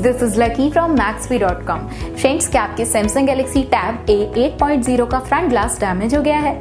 this is Lucky from Maxbhi.com. Friends, क्या आपके Samsung Galaxy Tab A 8.0 का front glass damage हो गया है?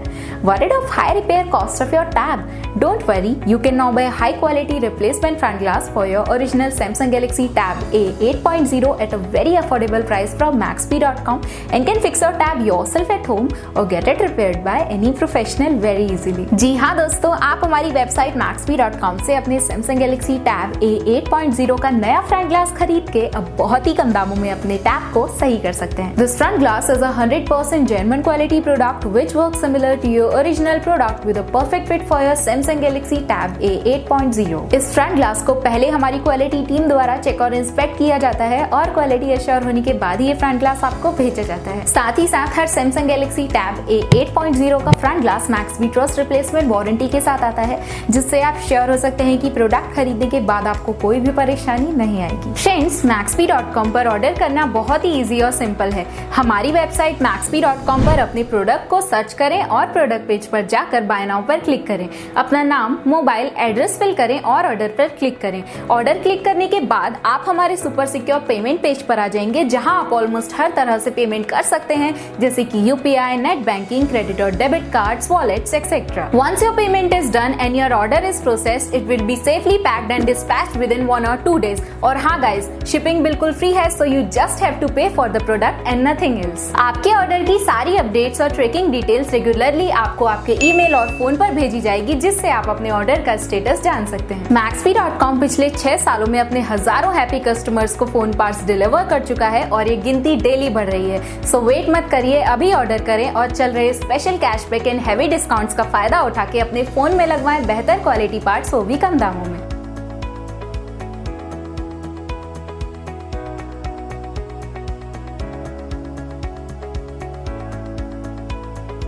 Worried of high repair cost of your tab? Don't worry, you can now buy high quality replacement front glass for your original Samsung Galaxy Tab A 8.0 at a very affordable price from Maxbhi.com and can fix your tab yourself at home or get it repaired by any professional very easily. जी हाँ दोस्तों, आप हमारी website Maxbhi.com से अपने Samsung Galaxy Tab A 8.0 का नया front glass खरीद के अब बहुत ही कम दामों में अपने टैब को सही कर सकते हैं। This front glass is a 100% genuine quality product which works similar to your original product with a perfect fit for your Samsung Galaxy Tab A 8.0. इस फ्रंट ग्लास को पहले हमारी क्वालिटी टीम द्वारा चेक और इंस्पेक्ट किया जाता है और क्वालिटी एश्योर होने के बाद ये फ्रंट ग्लास आपको भेजा जाता है। साथ ही साथ हर Samsung Galaxy Tab A 8.0 का front glass Maxbhi trust replacement warranty के साथ आता है, जिससे आप श्योर हो सकते हैं कि प्रोडक्ट खरीदने के बाद आपको कोई भी परेशानी नहीं आएगी। फ्रेंड्स, Maxbhi.com पर ऑर्डर करना बहुत ही इजी और सिंपल है। हमारी वेबसाइट Maxbhi.com पर अपने प्रोडक्ट को सर्च करें और प्रोडक्ट पेज पर जाकर बाय नाउ पर क्लिक करें। अपना नाम, मोबाइल, एड्रेस फिल करें और ऑर्डर पर क्लिक करें। ऑर्डर क्लिक करने के बाद आप हमारे सुपर सिक्योर पेमेंट पेज पर आ जाएंगे, जहां आप ऑलमोस्ट हर तरह से पेमेंट कर सकते हैं, जैसे कि यूपीआई, नेट बैंकिंग, क्रेडिट और debit cards, wallets etcetera. Once your payment is done and your order is processed, it will be safely packed and dispatched within 1 or 2 days. और हाँ गाइज, शिपिंग बिल्कुल free है, so you just have to pay for the product and nothing else. आपके order की सारी updates और tracking details regularly आपको आपके ईमेल और फोन पर भेजी जाएगी, जिससे आप अपने ऑर्डर का स्टेटस जान सकते हैं। Maxbhi.com पिछले 6 सालों में अपने हजारों हैप्पी कस्टमर्स को फोन पार्ट्स डिलीवर कर चुका है और ये गिनती डेली बढ़ रही है। सो वेट मत करिए, अभी ऑर्डर करें और चल रहे special cashback and heavy discounts का फायदा उठा के अपने फोन में लगवाएं बेहतर क्वालिटी पार्ट्स, वो भी कम दामों में।